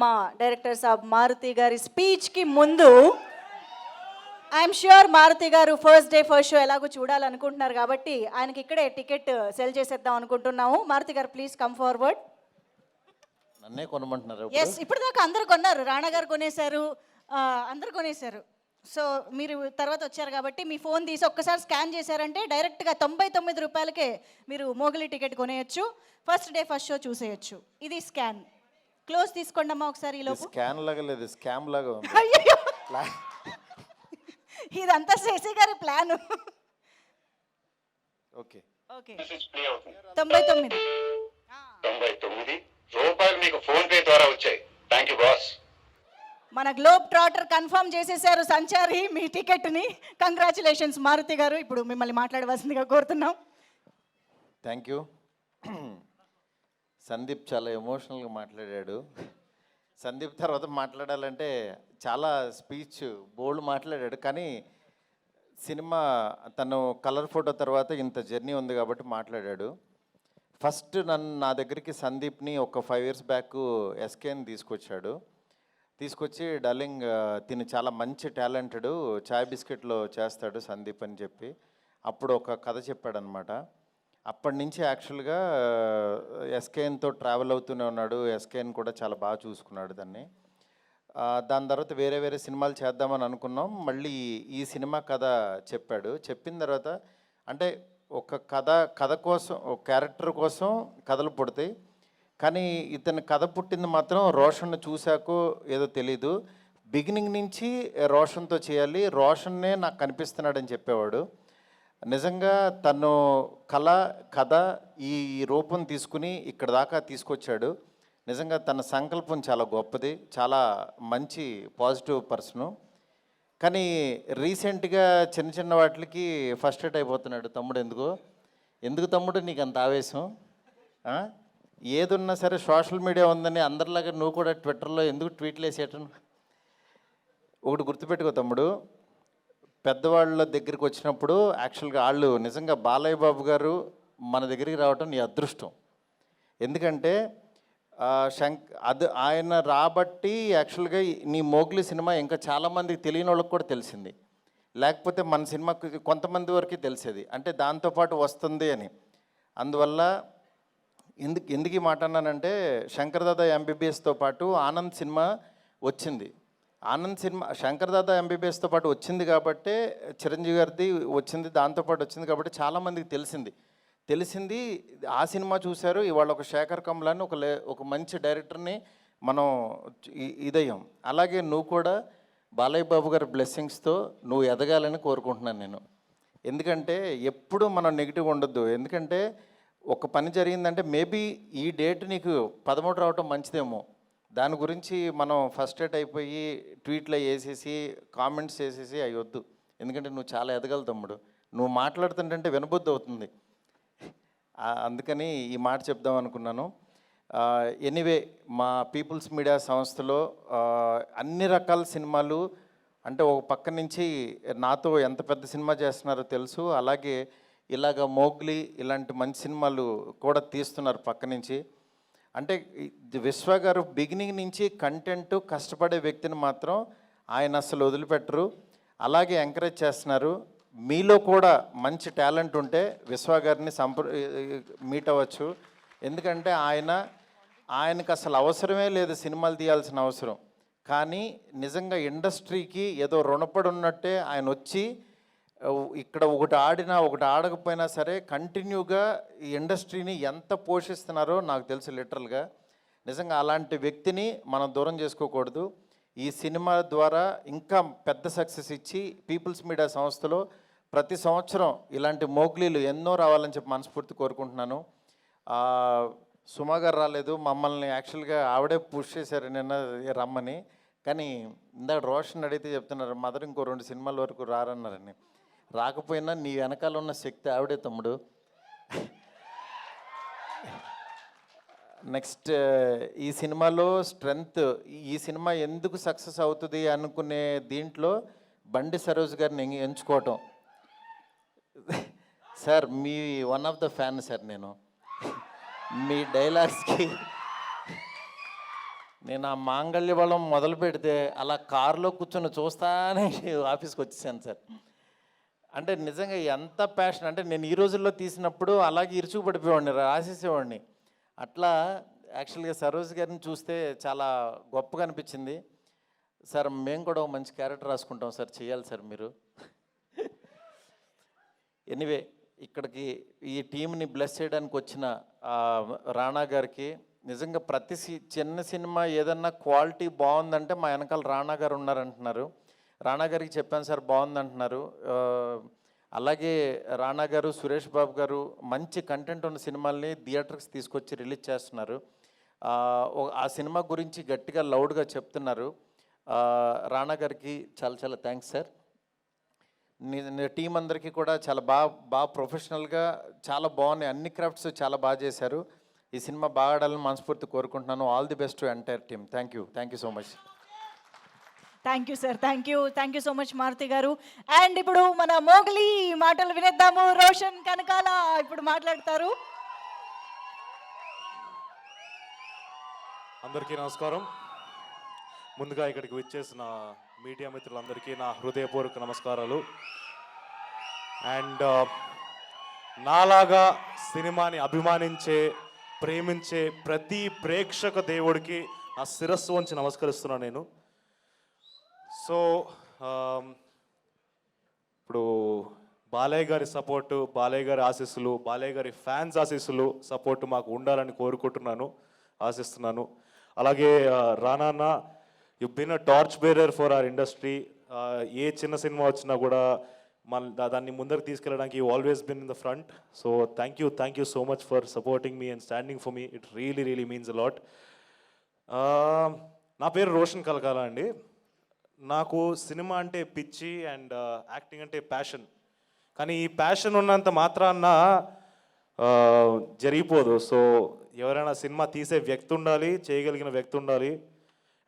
మా డైరెక్టర్ సాబ్ మారుతి గారి స్పీచ్కి ముందు ఐఎమ్ ష్యూర్ మారుతి గారు ఫస్ట్ డే ఫస్ట్ షో ఎలాగో చూడాలనుకుంటున్నారు కాబట్టి ఆయనకి ఇక్కడే టికెట్ సెల్ చేసేద్దాం అనుకుంటున్నాము. మారుతి గారు ప్లీజ్ కమ్ ఫార్వర్డ్. నన్నే కొనమంటున్నారు. ఎస్, ఇప్పుడు దాకా అందరు కొన్నారు. రాణా గారు కొనేశారు, అందరు కొనేశారు. సో మీరు తర్వాత వచ్చారు కాబట్టి మీ ఫోన్ తీసి ఒక్కసారి స్కాన్ చేశారంటే డైరెక్ట్గా 99 రూపాయలకే మీరు మోగిలి టికెట్ కొనేయచ్చు. ఫస్ట్ డే ఫస్ట్ షో చూసేయచ్చు. ఇది స్కాన్. క్లోజ్ తీసుకోండి అమ్మా ఒకసారి. ఈ లోపు స్కాన్ లాగా లేదు, స్కామ్ లాగా ఉంది. అయ్యో, ఇదంతా శశి గారి ప్లాన్. ఓకే ఓకే, 99 రూపాయలు మీకు ఫోన్ పే ద్వారా వచ్చాయి. Thank you boss. మన గ్లోబ్ ట్రాటర్ కన్ఫర్మ్ చేసేసారు సంచారి మీ టికెట్ని. కంగ్రాచులేషన్స్ మారుతి గారు. ఇప్పుడు మిమ్మల్ని మాట్లాడవలసిందిగా కోరుతున్నాం. Thank you. సందీప్ చాలా ఎమోషనల్గా మాట్లాడాడు. సందీప్ తర్వాత మాట్లాడాలంటే చాలా స్పీచ్ బోల్డ్ మాట్లాడాడు. కానీ సినిమా తను కలర్ ఫోటో తర్వాత ఇంత జర్నీ ఉంది కాబట్టి మాట్లాడాడు. ఫస్ట్ నా దగ్గరికి సందీప్ని ఒక 5 years బ్యాక్ ఎస్కేని తీసుకొచ్చి డార్లింగ్ తిని చాలా మంచి టాలెంటెడ్, చాయ్ బిస్కెట్లో చేస్తాడు సందీప్ అని చెప్పి అప్పుడు ఒక కథ చెప్పాడనమాట. అప్పటి నుంచి యాక్చువల్గా ఎస్కేఎన్తో ట్రావెల్ అవుతూనే ఉన్నాడు. ఎస్కేఎన్ కూడా చాలా బాగా చూసుకున్నాడు దాన్ని. దాని తర్వాత వేరే సినిమాలు చేద్దామని అనుకున్నాం. మళ్ళీ ఈ సినిమా కథ చెప్పాడు. చెప్పిన తర్వాత అంటే ఒక కథ కోసం, ఒక క్యారెక్టర్ కోసం కథలు పుడతాయి. కానీ ఇతని కథ పుట్టింది మాత్రం రోషన్ను చూశాకో ఏదో తెలీదు. బిగినింగ్ నుంచి రోషన్తో చేయాలి, రోషన్నే నాకు కనిపిస్తున్నాడని చెప్పేవాడు. నిజంగా తను కథ ఈ రూపం తీసుకుని ఇక్కడ దాకా తీసుకొచ్చాడు. నిజంగా తన సంకల్పం చాలా గొప్పది, చాలా మంచి పాజిటివ్ పర్సను. కానీ రీసెంట్గా చిన్న వాటికి ఫస్ట్రేట్ అయిపోతున్నాడు. తమ్ముడు ఎందుకు తమ్ముడు నీకు అంత ఆవేశం? ఏదున్నా సరే సోషల్ మీడియా ఉందని అందరిలాగా నువ్వు కూడా ట్విట్టర్లో ఎందుకు ట్వీట్లు వేసేయటం? ఒకటి గుర్తుపెట్టుకో తమ్ముడు, పెద్దవాళ్ళ దగ్గరికి వచ్చినప్పుడు యాక్చువల్గా వాళ్ళు నిజంగా బాలయ్య బాబు గారు మన దగ్గరికి రావటం నీ అదృష్టం. ఎందుకంటే ఆయన రాబట్టి యాక్చువల్గా నీ మోగ్లీ సినిమా ఇంకా చాలామందికి తెలియని వాళ్ళకి కూడా తెలిసింది. లేకపోతే మన సినిమాకి కొంతమంది వరకు తెలిసేది, అంటే దాంతోపాటు వస్తుంది అని. అందువల్ల ఎందుకు ఈ మాట అన్నానంటే, శంకర్ దాదా ఎంబీబీఎస్తో పాటు ఆనంద్ సినిమా వచ్చింది. శంకర్ దాదా ఎంబీబీఎస్తో పాటు వచ్చింది కాబట్టి, చిరంజీవి గారిది వచ్చింది, దాంతోపాటు వచ్చింది కాబట్టి చాలామందికి తెలిసింది. ఆ సినిమా చూశారు. ఇవాళ ఒక శేఖర్ కమలాన్ని ఒక మంచి డైరెక్టర్ని మనం ఇదయ్యాం. అలాగే నువ్వు కూడా బాలయ్య బాబు గారి బ్లెస్సింగ్స్తో నువ్వు ఎదగాలని కోరుకుంటున్నాను నేను. ఎందుకంటే ఎప్పుడు మనం నెగిటివ్ ఉండొద్దు. ఎందుకంటే ఒక పని జరిగిందంటే మేబీ ఈ డేట్ నీకు 13 రావటం మంచిదేమో, దాని గురించి మనం ఫస్ట్రేట్ అయిపోయి ట్వీట్లో వేసేసి కామెంట్స్ వేసేసి అవి వద్దు. ఎందుకంటే నువ్వు చాలా ఎదగలు తమ్ముడు. నువ్వు మాట్లాడుతుంటే వినబుద్ధి అవుతుంది. అందుకని ఈ మాట చెప్దాం అనుకున్నాను. ఎనీవే, మా పీపుల్స్ మీడియా సంస్థలో అన్ని రకాల సినిమాలు, అంటే ఒక పక్క నుంచి నాతో ఎంత పెద్ద సినిమా చేస్తున్నారో తెలుసు, అలాగే ఇలాగ మోగ్లీ ఇలాంటి మంచి సినిమాలు కూడా తీస్తున్నారు పక్క నుంచి. అంటే విశ్వ గారు బిగినింగ్ నుంచి కంటెంట్ కష్టపడే వ్యక్తిని మాత్రం ఆయన అసలు వదిలిపెట్టరు, అలాగే ఎంకరేజ్ చేస్తున్నారు. మీలో కూడా మంచి టాలెంట్ ఉంటే విశ్వ గారిని మీట్ అవ్వచ్చు. ఎందుకంటే ఆయనకు అసలు అవసరమే లేదు సినిమాలు తీయాల్సిన అవసరం. కానీ నిజంగా ఇండస్ట్రీకి ఏదో రుణపడి ఉన్నట్టే ఆయన వచ్చి ఇక్కడ ఒకటి ఆడినా ఒకటి ఆడకపోయినా సరే కంటిన్యూగా ఈ ఇండస్ట్రీని ఎంత పోషిస్తున్నారో నాకు తెలుసు లిటరల్గా. నిజంగా అలాంటి వ్యక్తిని మనం దూరం చేసుకోకూడదు. ఈ సినిమా ద్వారా ఇంకా పెద్ద సక్సెస్ ఇచ్చి పీపుల్స్ మీడియా సంస్థలో ప్రతి సంవత్సరం ఇలాంటి మోగ్లీలు ఎన్నో రావాలని చెప్పి మనస్ఫూర్తి కోరుకుంటున్నాను. సుమా గారు రాలేదు, మమ్మల్ని యాక్చువల్గా ఆవిడే పుష్ చేశారు నిన్న రమ్మని. కానీ ఇందాక రోషన్ అడిగితే చెప్తున్నారు మదర్ ఇంకో 2 సినిమాల వరకు రారన్నారని. రాకపోయినా నీ వెనకాల ఉన్న శక్తి ఆవిడే తమ్ముడు. నెక్స్ట్ ఈ సినిమాలో స్ట్రెంగ్త్, ఈ సినిమా ఎందుకు సక్సెస్ అవుతుంది అనుకునే దీంట్లో బండి సరోజ్ గారిని ఎంచుకోవటం. సార్ మీ one of the fan sir నేను. మీ డైలాగ్స్కి నేను ఆ మాంగళ్య బలం మొదలు పెడితే అలా కారులో కూర్చొని చూస్తానే ఆఫీస్కి వచ్చేసాను సార్. అంటే నిజంగా ఎంత ప్యాషన్ అంటే నేను ఈ రోజుల్లో తీసినప్పుడు అలాగే ఇరుచుకు పడిపోయేవాడిని, రాసేసేవాడిని. అట్లా యాక్చువల్గా సరోజ్ గారిని చూస్తే చాలా గొప్పగా అనిపించింది. సార్ మేము కూడా ఒక మంచి క్యారెక్టర్ రాసుకుంటాం సార్, చేయాలి సార్ మీరు. ఎనీవే ఇక్కడికి ఈ టీంని బ్లెస్ చేయడానికి వచ్చిన రాణా గారికి నిజంగా ప్రతి చిన్న సినిమా ఏదన్నా క్వాలిటీ బాగుందంటే మా వెనకాల రాణా గారు ఉన్నారంటున్నారు. రాణా గారికి చెప్పాను సార్ బాగుందంటున్నారు. అలాగే రాణా గారు, సురేష్ బాబు గారు మంచి కంటెంట్ ఉన్న సినిమాల్ని థియేటర్స్ తీసుకొచ్చి రిలీజ్ చేస్తున్నారు. ఆ సినిమా గురించి గట్టిగా లౌడ్గా చెప్తున్నారు. రాణా గారికి చాలా చాలా థ్యాంక్స్ సార్. టీం అందరికీ కూడా చాలా బాగా ప్రొఫెషనల్గా చాలా బాగున్నాయి, అన్ని క్రాఫ్ట్స్ చాలా బాగా చేశారు. ఈ సినిమా బాగా ఆడాలని మనస్ఫూర్తి కోరుకుంటున్నాను. All the best to entire team. Thank you so much. Thank you sir, thank you so much Maruti garu. And ఇప్పుడు మన మోగ్లీ మాటలు వినేద్దాము. రోషన్ కనకాల ఇప్పుడు మాట్లాడతారు. అందరికీ నమస్కారం. ముందుగా ఇక్కడికి వచ్చేసిన మీడియా మిత్రులందరికీ నా హృదయపూర్వక నమస్కారాలు. అండ్ నాలాగా సినిమాని అభిమానించే, ప్రేమించే ప్రతి ప్రేక్షక దేవుడికి నా శిరస్సు వంచి నమస్కరిస్తున్నాను నేను. సో ఇప్పుడు బాలయ్య గారి సపోర్టు, బాలయ్య గారి ఆశీస్సులు, బాలయ్య గారి ఫ్యాన్స్ ఆశీస్సులు, సపోర్టు మాకు ఉండాలని కోరుకుంటున్నాను, ఆశిస్తున్నాను. అలాగే Rana, you been a torch bearer for our industry. ఏ చిన్న సినిమా వచ్చినా కూడా దాన్ని ముందరకు తీసుకెళ్ళడానికి you always been in the front. So thank you so much for supporting me and standing for me. It really means a lot. నా పేరు రోషన్ కలకాల అండి. నాకు సినిమా అంటే పిచ్చి అండ్ యాక్టింగ్ అంటే ప్యాషన్. కానీ ఈ ప్యాషన్ ఉన్నంత మాత్రాన జరిగిపోదు. సో ఎవరైనా సినిమా తీసే వ్యక్తి ఉండాలి, చేయగలిగిన వ్యక్తి ఉండాలి.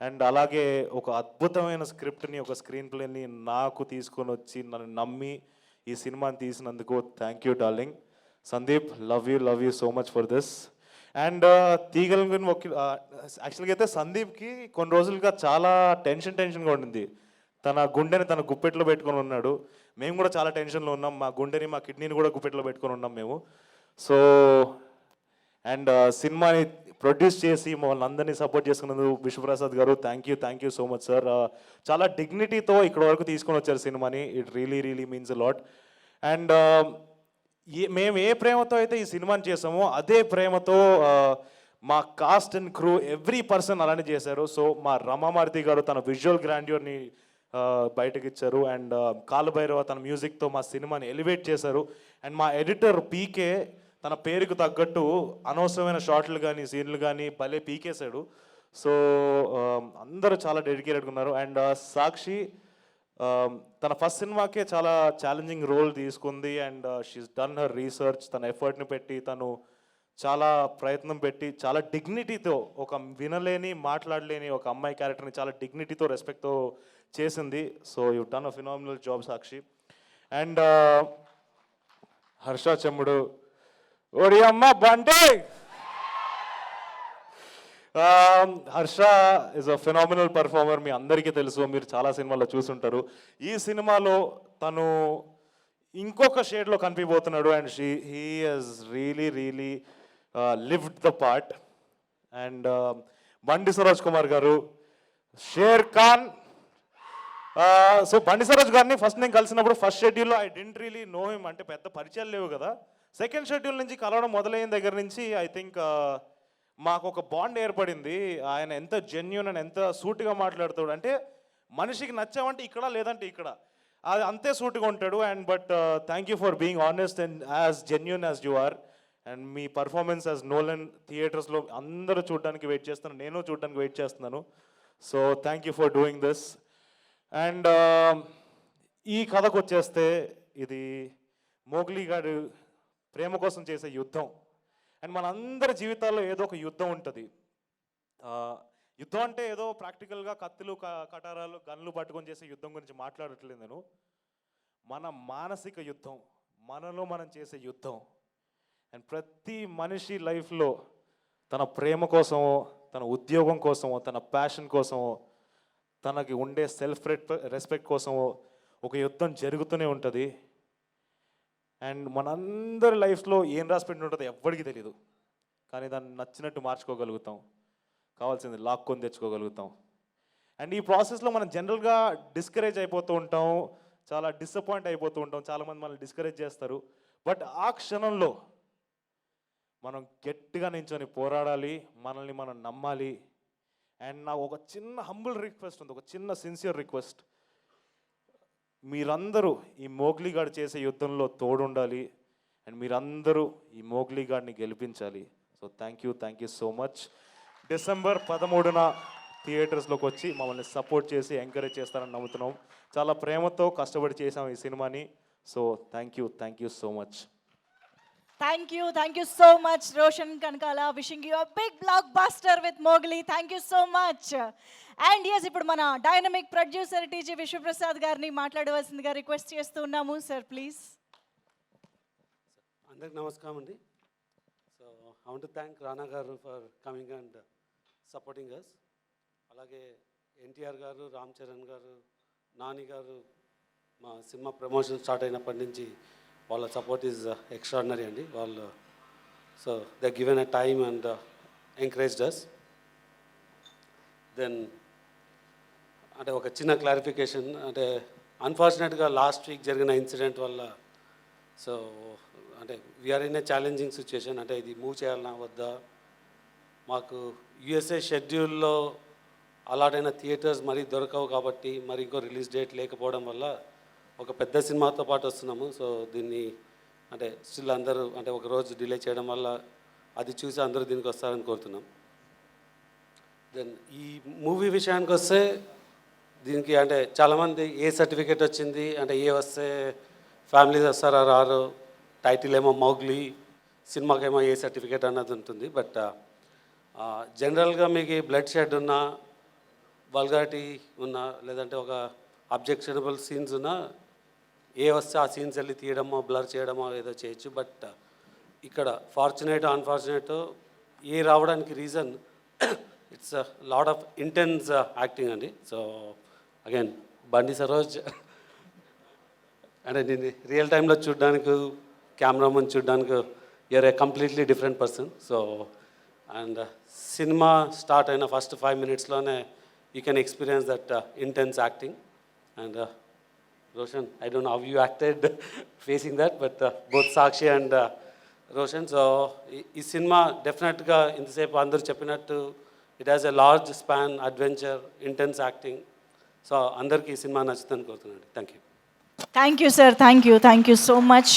అండ్ అలాగే ఒక అద్భుతమైన స్క్రిప్ట్ని, ఒక స్క్రీన్ ప్లేని నాకు తీసుకొని వచ్చి నన్ను నమ్మి ఈ సినిమాని తీసినందుకు thank you darling. Sandeep, love you so much for this. And తీగలిగిన యాక్చువల్గా అయితే సందీప్కి కొన్ని రోజులుగా చాలా టెన్షన్గా ఉండింది. తన గుండెని తన గుప్పెట్లో పెట్టుకొని ఉన్నాడు. మేము కూడా చాలా టెన్షన్లో ఉన్నాం. మా గుండెని, మా కిడ్నీని కూడా గుప్పెట్లో పెట్టుకొని ఉన్నాం మేము. సో అండ్ సినిమాని ప్రొడ్యూస్ చేసి మమ్మల్ని అందరినీ సపోర్ట్ చేసుకున్నందుకు విశ్వప్రసాద్ గారు thank you so much sir. చాలా డిగ్నిటీతో ఇక్కడ వరకు తీసుకొని వచ్చారు సినిమాని. It really means a lot. And మేము ఏ ప్రేమతో అయితే ఈ సినిమాని చేసామో అదే ప్రేమతో మా cost and crew every person అలానే చేశారు. సో మా రమామారుతి గారు తన విజువల్ గ్రాండ్యూర్ని బయటకు ఇచ్చారు. అండ్ కాలభైరవ తన మ్యూజిక్తో మా సినిమాని ఎలివేట్ చేశారు. అండ్ మా ఎడిటర్ పీకే తన పేరుకు తగ్గట్టు అనవసరమైన షార్ట్లు కానీ సీన్లు కానీ భలే పీకేశాడు. సో అందరూ చాలా డెడికేటెడ్గా ఉన్నారు. అండ్ సాక్షి తన ఫస్ట్ సినిమాకే చాలా ఛాలెంజింగ్ రోల్ తీసుకుంది. And she's done her research, తన ఎఫర్ట్ని పెట్టి, తను చాలా ప్రయత్నం పెట్టి, చాలా డిగ్నిటీతో, ఒక వినలేని మాట్లాడలేని ఒక అమ్మాయి క్యారెక్టర్ని చాలా డిగ్నిటీతో, రెస్పెక్ట్తో చేసింది. So you done a phenomenal job Sakshi. And Harsha Chemudu, ఓడి అమ్మ బంటే. Harsha is a phenomenal performer. మీ అందరికీ తెలుసు, మీరు చాలా సినిమాల్లో చూసుంటారు. ఈ సినిమాలో తను ఇంకొక షేడ్లో కనిపిపోతున్నాడు. And he has really lived the part. And Bandi Saroj Kumar గారు, షేర్ ఖాన్. సో బండి సరోజ్ గారిని ఫస్ట్ నేను కలిసినప్పుడు ఫస్ట్ షెడ్యూల్లో I didn't really know him, అంటే పెద్ద పరిచయాలు లేవు కదా. సెకండ్ షెడ్యూల్ నుంచి కలవడం మొదలైన దగ్గర నుంచి ఐ థింక్ మాకు ఒక బాండ్ ఏర్పడింది. ఆయన ఎంత జెన్యూన్ అని, ఎంత సూటిగా మాట్లాడుతాడు అంటే మనిషికి నచ్చావంటే ఇక్కడ, లేదంటే ఇక్కడ, అది అంతే సూటిగా ఉంటాడు. And but thank you for being honest and as genuine as you are. And మీ పర్ఫార్మెన్స్ యాజ్ నోలన్ థియేటర్స్లో అందరూ చూడడానికి వెయిట్ చేస్తున్నాను, నేను చూడడానికి వెయిట్ చేస్తున్నాను. So thank you for doing this. And ఈ కథకు వచ్చేస్తే ఇది మోగ్లీ గారు ప్రేమ కోసం చేసే యుద్ధం. అండ్ మనందరి జీవితాల్లో ఏదో ఒక యుద్ధం ఉంటుంది. యుద్ధం అంటే ఏదో ప్రాక్టికల్గా కత్తులు, కటారాలు, గన్లు పట్టుకొని చేసే యుద్ధం గురించి మాట్లాడట్లేదు నేను. మన మానసిక యుద్ధం, మనలో మనం చేసే యుద్ధం. అండ్ ప్రతి మనిషి లైఫ్లో తన ప్రేమ కోసమో, తన ఉద్యోగం కోసమో, తన ప్యాషన్ కోసమో, తనకి ఉండే సెల్ఫ్ రెస్పెక్ట్ కోసమో ఒక యుద్ధం జరుగుతూనే ఉంటుంది. అండ్ మనందరి లైఫ్లో ఏం రాసి పెట్టి ఉంటుందో ఎవ్వడికి తెలియదు, కానీ దాన్ని నచ్చినట్టు మార్చుకోగలుగుతాం, కావాల్సింది లాక్కొని తెచ్చుకోగలుగుతాం. అండ్ ఈ ప్రాసెస్లో మనం జనరల్గా డిస్కరేజ్ అయిపోతూ ఉంటాం, చాలా డిసప్పాయింట్ అయిపోతూ ఉంటాం, చాలామంది మనల్ని డిస్కరేజ్ చేస్తారు. బట్ ఆ క్షణంలో మనం గట్టిగా నించొని పోరాడాలి, మనల్ని మనం నమ్మాలి. అండ్ నాకు ఒక చిన్న హంబుల్ రిక్వెస్ట్ ఉంది, ఒక చిన్న సిన్సియర్ రిక్వెస్ట్. మీరందరూ ఈ మోగ్లీ గాడు చేసే యుద్ధంలో తోడుండాలి, అండ్ మీరందరూ ఈ మోగ్లీ గాడిని గెలిపించాలి. So thank you so much. December 13న థియేటర్స్లోకి వచ్చి మమ్మల్ని సపోర్ట్ చేసి ఎంకరేజ్ చేస్తారని నమ్ముతున్నాం. చాలా ప్రేమతో కష్టపడి చేసాం ఈ సినిమాని. So thank you so much. Thank you so much Roshan Kanakala. Wishing you a big blockbuster with Mowgli. Thank you so much. And yes, ఇప్పుడు మన డైనమిక్ ప్రొడ్యూసర్ టీజీ విశ్వప్రసాద్ గారిని మాట్లాడవలసిందిగా రిక్వెస్ట్ చేస్తూ ఉన్నాము. Sir please. అందరికి నమస్కారం అండి. So I want to thank Rana garu for coming and supporting us. అలాగే ఎన్టీఆర్ గారు, రామ్ చరణ్ గారు, నాని గారు మా సినిమా ప్రమోషన్ స్టార్ట్ అయినప్పటి నుంచి వాళ్ళ సపోర్ట్ ఈజ్ ఎక్స్ట్రాడినరీ అండి. వాళ్ళు so they given a time and encouraged us. Then అంటే ఒక చిన్న క్లారిఫికేషన్, అంటే అన్ఫార్చునేట్గా లాస్ట్ వీక్ జరిగిన ఇన్సిడెంట్ వల్ల సో అంటే we're in a challenging situation. అంటే ఇది మూవ్ చేయాలన్నా వద్దా, మాకు యుఎస్ఏ షెడ్యూల్లో అలాట్ అయిన థియేటర్స్ మరీ దొరకవు కాబట్టి మరి ఇంకో రిలీజ్ డేట్ లేకపోవడం వల్ల ఒక పెద్ద సినిమాతో పాటు వస్తున్నాము. సో దీన్ని అంటే స్టిల్ అందరూ అంటే ఒక రోజు డిలే చేయడం వల్ల అది చూసి అందరూ దీనికి వస్తారని కోరుతున్నాం. దెన్ ఈ మూవీ విషయానికి వస్తే దీనికి అంటే చాలామంది ఏ సర్టిఫికేట్ వచ్చింది అంటే ఏ వస్తే ఫ్యామిలీస్ వస్తారా రారు, టైటిల్ ఏమో మౌగ్లీ, సినిమాకేమో ఏ సర్టిఫికేట్ అన్నది ఉంటుంది. బట్ జనరల్గా మీకు బ్లడ్ షెడ్ ఉన్నా, వల్గారిటీ ఉన్నా, లేదంటే ఒక అబ్జెక్షనబుల్ సీన్స్ ఉన్నా ఏ వస్తే ఆ సీన్స్ వెళ్ళి తీయడమో బ్లర్ చేయడమో ఏదో చేయొచ్చు. బట్ ఇక్కడ ఫార్చునేట్ అన్ఫార్చునేట్ ఏ రావడానికి reason it's lot of intense acting అండి. సో అగైన్ బండి సరోజ్ అంటే నేను రియల్ టైంలో చూడడానికి, కెమెరా ముందు చూడడానికి you're a completely different person. So and cinema start అయిన ఫస్ట్ 5 minutesలోనే you can experience that intense acting. And Roshan, I don't know how you acted facing that, but both Sakshi and Roshan. So, ఈ సినిమా డెఫినెట్గా ఇంతసేపు అందరూ చెప్పినట్టు it has a large span, adventure, intense acting. So అందరికీ ఈ cinema నచ్చుతుందని కోరుతున్నాను. Thank you sir. Thank you so much.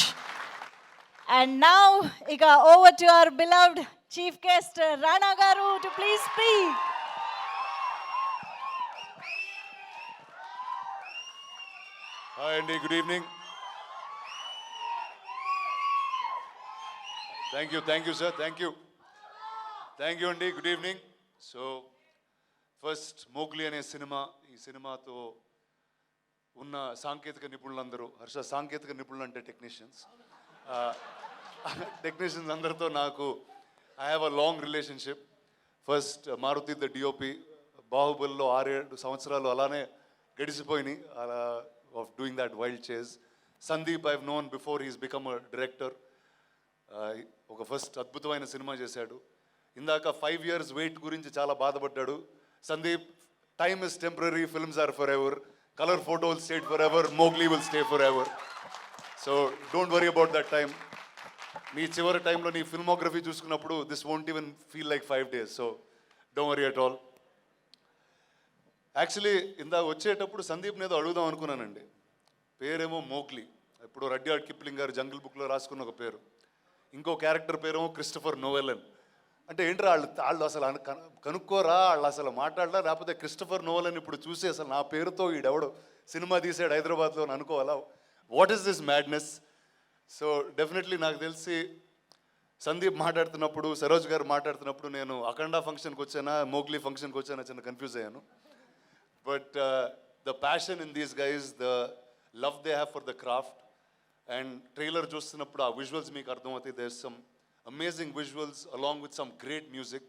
And now ఇక over to our beloved chief guest Rana garu to please speak. Hi అండి, good evening. Thank you sir, thank you అండి, good evening. So first Mowgli అనే cinema, ఈ సినిమాతో ఉన్న సాంకేతిక నిపుణులందరూ, హర్ష సాంకేతిక నిపుణులు అంటే టెక్నీషియన్స్ అందరితో నాకు I have a long relationship. First Maruti the DOP, బాహుబలిలో 6-7 సంవత్సరాలు అలానే గడిచిపోయినాయి అలా of doing that wild chase. Sandeep I've known before he's become a director. ఒక ఫస్ట్ అద్భుతమైన సినిమా చేశాడు. ఇందాక 5 years వెయిట్ గురించి చాలా బాధపడ్డాడు Sandeep. Time is temporary, films are forever, colour photo will stay forever, Mowgli will stay forever. So don't worry about that time. నీ చివరి టైంలో నీ ఫిల్మోగ్రఫీ చూసుకున్నప్పుడు this won't even feel like 5 days. So don't worry at all. Actually ఇందా వచ్చేటప్పుడు సందీప్ని ఏదో అడుగుదాం అనుకున్నానండి. పేరేమో మోగ్లీ, ఇప్పుడు రడ్యార్డ్ కిప్లింగ్ గారు జంగిల్ బుక్లో రాసుకున్న ఒక పేరు. ఇంకో క్యారెక్టర్ పేరేమో క్రిస్టఫర్ నోవెలన్. అంటే ఏంట్రా వాళ్ళు అసలు కనుక్కోరా, వాళ్ళు అసలు మాట్లాడలా, లేకపోతే క్రిస్టఫర్ నోవెలన్ ఇప్పుడు చూసి అసలు నా పేరుతో ఈడెవడో సినిమా తీసాడు హైదరాబాద్లో అని అనుకోవాలా? What is this madness? So definitely నాకు తెలిసి సందీప్ మాట్లాడుతున్నప్పుడు, సరోజ్ గారు మాట్లాడుతున్నప్పుడు నేను అఖండ ఫంక్షన్కి వచ్చానా మోగ్లీ ఫంక్షన్కి వచ్చానా చిన్న కన్ఫ్యూజ్ అయ్యాను. But the passion in these guys, the love they have for the craft, and trailer చూస్తున్నప్పుడు ఆ విజువల్స్ మీకు అర్థమవుతాయి. There's some amazing visuals along with some great music.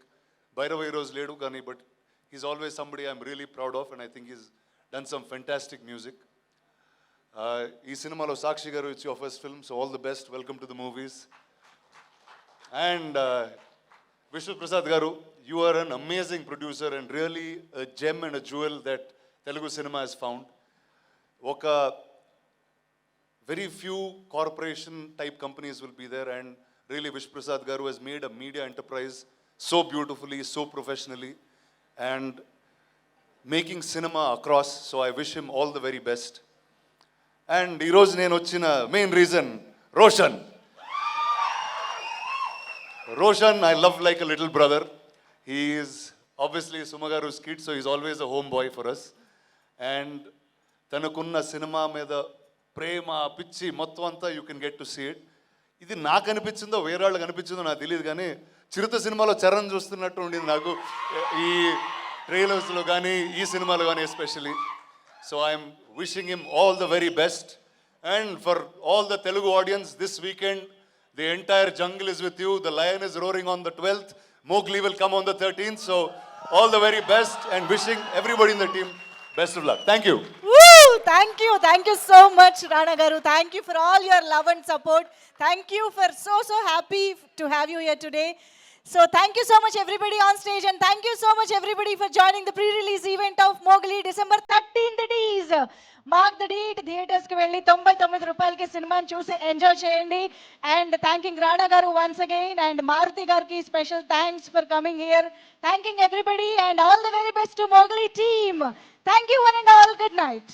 Bhairav ఈ రోజు లేడు కానీ but he's always somebody I'm really proud of and I think he's done some fantastic music. ఈ సినిమాలో సాక్షి గారు it's your first film, so all the best, welcome to the movies. And Vishnu Prasad garu, you are an amazing producer and really a gem and a jewel that Telugu cinema has found. Oka very few corporation type companies will be there, and really Vishnu Prasad garu has made a media enterprise so beautifully, so professionally, and making cinema across. So I wish him all the very best. And ee roju nenu vachina main reason, Roshan, I love like a little brother. He is obviously Sumagaru's kid, so he's always a homeboy for us. And తనకున్న సినిమా మీద ప్రేమ పిచ్చి మొత్తం అంతా you can get to see it. ఇది నాకు అనిపించిందో వేరే వాళ్ళకి అనిపించిందో నాకు తెలియదు, కానీ చిరుత సినిమాలో చరణ్ చూస్తున్నట్టు ఉండింది నాకు ఈ ట్రైలర్స్లో కానీ ఈ సినిమాలో కానీ especially. So I'm wishing him all the very best. And for all the Telugu audience, this weekend the entire jungle is with you. The lion is roaring on the 12th. Mowgli will come on the 13th. So all the very best and wishing everybody in the team best of luck. Thank you. Woo! Thank you so much, Rana Garu. Thank you for all your love and support. Thank you for so happy to have you here today. So thank you so much everybody on stage, and thank you so much everybody for joining the pre-release event of Mowgli. December 13th it is. Mark the date. Theaters ki velli 99 రూపాయలకి సినిమాని చూసి enjoy చేయండి. And thanking Rana Garu once again, and Maruti Garki special thanks for coming here. Thanking everybody and all the very best to Mowgli team. Thank you one and all. Good night.